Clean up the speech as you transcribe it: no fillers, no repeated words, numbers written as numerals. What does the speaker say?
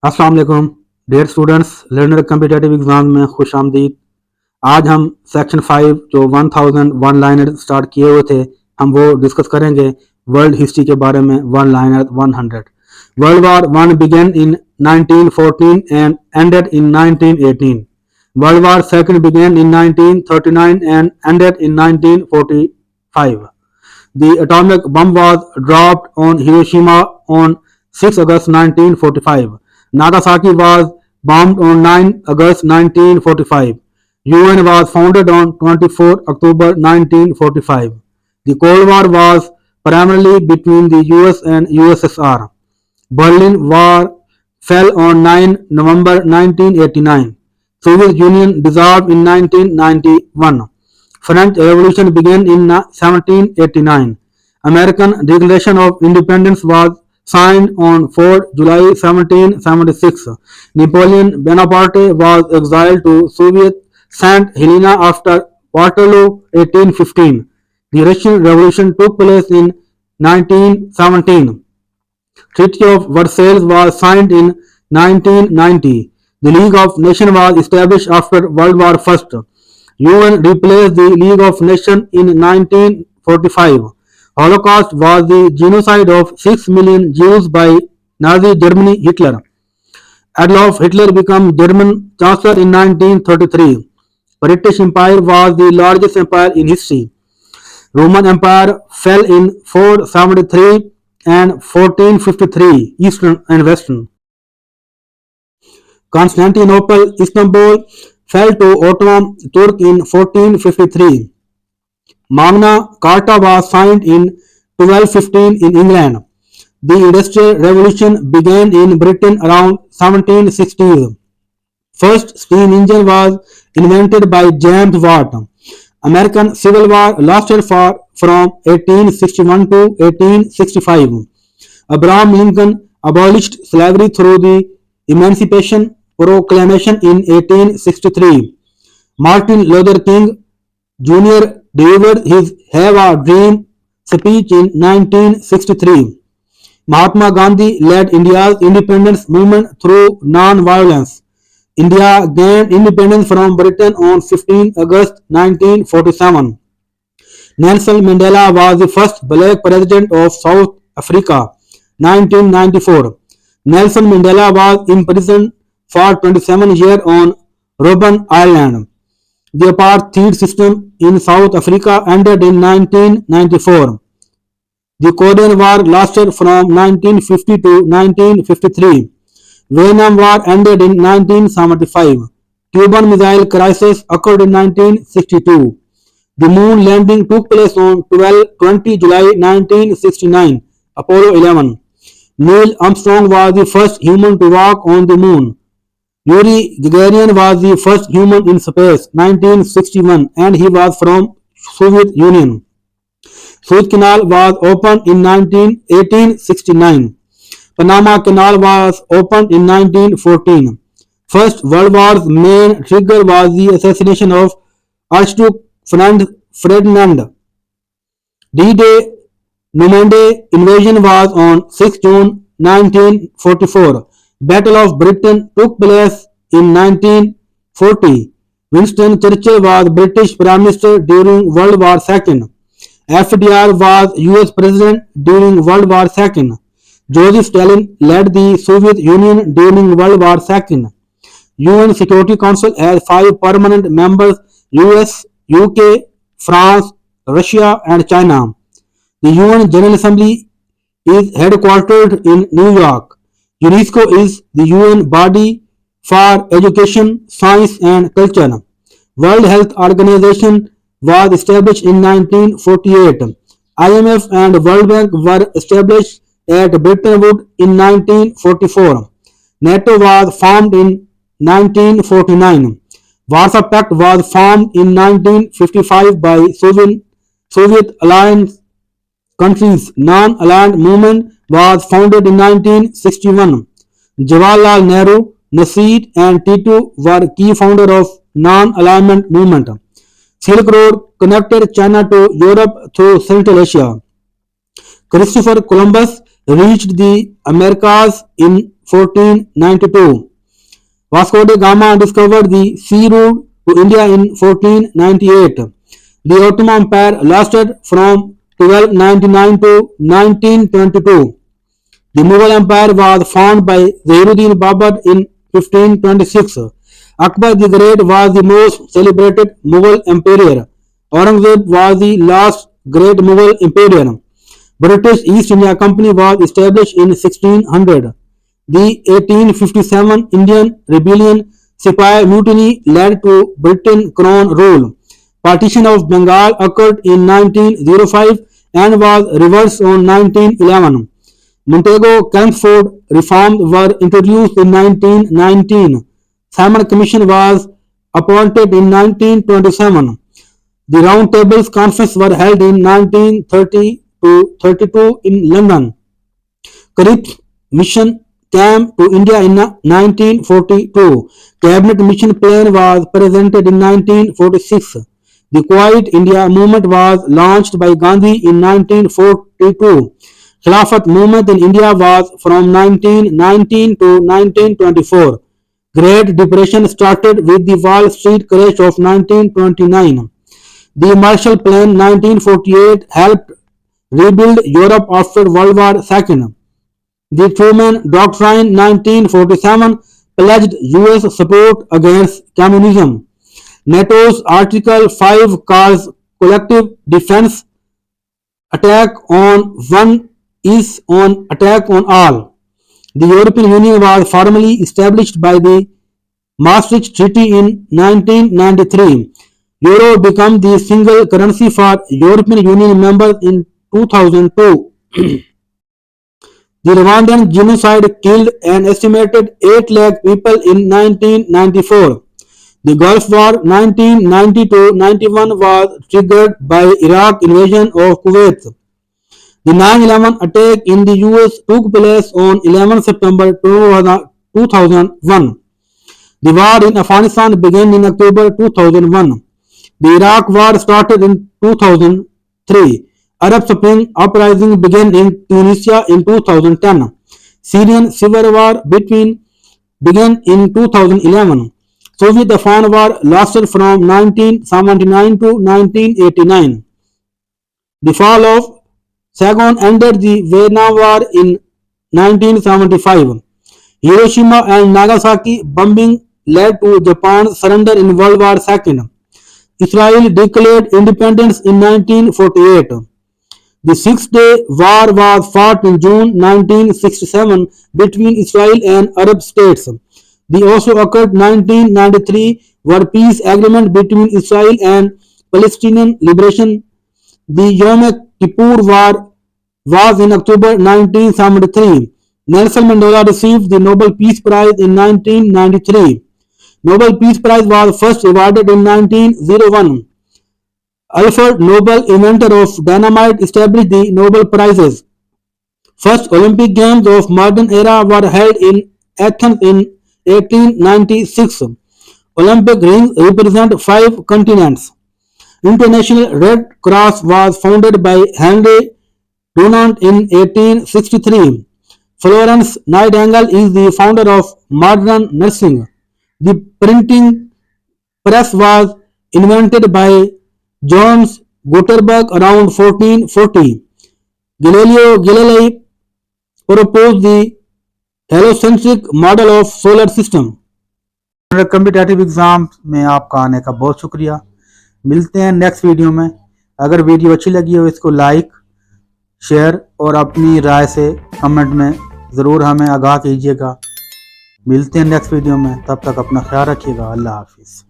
अस्सलाम वालेकुम dear students, learner competitive exam में खुश आमदीद। आज हम सेक्शन 5 जो 1000 वन लाइनर स्टार्ट किए हुए थे हम वो डिस्कस करेंगे वर्ल्ड हिस्ट्री के बारे में। One liner 100। World war one began in 1914 and ended in 1918। World war second began in 1939 and ended in 1945. The atomic bomb was dropped on Hiroshima on 6 August 1945. Nagasaki was bombed on 9 August 1945. UN was founded on 24 October 1945. The Cold War was primarily between the US and USSR. Berlin Wall fell on 9 November 1989. Soviet Union dissolved in 1991. French Revolution began in 1789. American Declaration of Independence was signed on 4 July 1776. Napoleon Bonaparte was exiled to Soviet St. Helena after Waterloo 1815. The Russian Revolution took place in 1917. Treaty of Versailles was signed in 1990. The League of Nations was established after World War I. UN replaced the League of Nations in 1945. Holocaust was the genocide of 6 million Jews by Nazi Germany Hitler. Adolf Hitler became German Chancellor in 1933. British Empire was the largest empire in history. Roman Empire fell in 473 and 1453 Eastern and Western. Constantinople, Istanbul fell to Ottoman Turk in 1453. Magna Carta was signed in 1215 in England. The Industrial Revolution began in Britain around 1760s. First steam engine was invented by James Watt. American Civil War lasted from 1861 to 1865. Abraham Lincoln abolished slavery through the Emancipation Proclamation in 1863. Martin Luther King Jr. delivered his Have a Dream speech in 1963. Mahatma Gandhi led India's independence movement through non-violence. India gained independence from Britain on 15 August 1947. Nelson Mandela was the first black president of South Africa, 1994. Nelson Mandela was imprisoned for 27 years on Robben Island. The apartheid system in South Africa ended in 1994. The Korean War lasted from 1950 to 1953. Vietnam War ended in 1975. Cuban Missile Crisis occurred in 1962. The moon landing took place on 20 July 1969, Apollo 11. Neil Armstrong was the first human to walk on the moon. Yuri Gagarin was the first human in space, 1961, and he was from Soviet Union. Suez Canal was opened in 1869. Panama Canal was opened in 1914. First World War's main trigger was the assassination of Archduke Ferdinand. D-Day Normandy invasion was on 6 June 1944. Battle of Britain took place in 1940. Winston Churchill was British Prime Minister during World War II. FDR was US President during World War II. Joseph Stalin led the Soviet Union during World War II. UN Security Council has 5 permanent members: US, UK, France, Russia and China. The UN General Assembly is headquartered in New York. UNESCO is the UN body for education, science and culture. World Health Organization was established in 1948. IMF and World Bank were established at Bretton Woods in 1944. NATO was formed in 1949. Warsaw Pact was formed in 1955 by Soviet Alliance countries. Non-aligned movement was founded in 1961. Jawaharlal Nehru, Nasir and Tito were key founders of non-alignment movement. Silk Road connected China to Europe through Central Asia. Christopher Columbus reached the Americas in 1492. Vasco da Gama discovered the sea route to India in 1498. The Ottoman Empire lasted from 1299 to 1922. The Mughal Empire was founded by Zahiruddin Babur in 1526. Akbar the Great was the most celebrated Mughal emperor. Aurangzeb was the last great Mughal emperor. British East India Company was established in 1600. The 1857 Indian Rebellion Sipahi Mutiny led to Britain Crown rule. Partition of Bengal occurred in 1905 and was reversed on 1911. Montego-Chelmsford reforms were introduced in 1919. Simon Commission was appointed in 1927. The Round Tables Conference were held in 1930 to 32 in London. Cripps Mission came to India in 1942. Cabinet Mission Plan was presented in 1946. The Quiet India movement was launched by Gandhi in 1942. Khilafat movement in India was from 1919 to 1924. Great Depression started with the Wall Street crash of 1929. The Marshall Plan 1948 helped rebuild Europe after World War II. The Truman Doctrine 1947 pledged US support against communism. NATO's Article 5 calls collective defense attack on one is an attack on all. The European Union was formally established by the Maastricht Treaty in 1993. Euro became the single currency for European Union members in 2002. The Rwandan genocide killed an estimated 8 lakh people in 1994. The Gulf War 1990-91 was triggered by Iraq invasion of Kuwait. The 9/11 attack in the US took place on 11 September 2001. The war in Afghanistan began in October 2001. The Iraq War started in 2003. Arab Spring uprising began in Tunisia in 2010. Syrian civil war began in 2011. Soviet-Afghan War lasted from 1979 to 1989. The fall of Saigon ended the Vietnam War in 1975. Hiroshima and Nagasaki bombing led to Japan's surrender in World War II. Israel declared independence in 1948. The Six-Day War was fought in June 1967 between Israel and Arab states. The also occurred 1993 war peace agreement between Israel and Palestinian liberation. The Yom Kippur War was in October 1973. Nelson Mandela received the Nobel Peace Prize in 1993. Nobel Peace Prize was first awarded in 1901. Alfred Nobel, inventor of dynamite, established the Nobel Prizes. First Olympic Games of modern era were held in Athens in 1896. Olympic rings represent 5 continents. International Red Cross was founded by Henry Dunant in 1863. Florence Nightingale is the founder of modern nursing. The printing press was invented by Johannes Gutenberg around 1440. Galileo Galilei proposed the heliocentric model of solar system. Competitive exam में आपका आने का बहुत शुक्रिया। मिलते हैं next video में। अगर वीडियो अच्छी लगी हो इसको लाइक शेयर और अपनी राय से कमेंट में ज़रूर हमें आगाह कीजिएगा। मिलते हैं नेक्स्ट वीडियो में, तब तक अपना ख्याल रखिएगा। अल्लाह हाफिज़।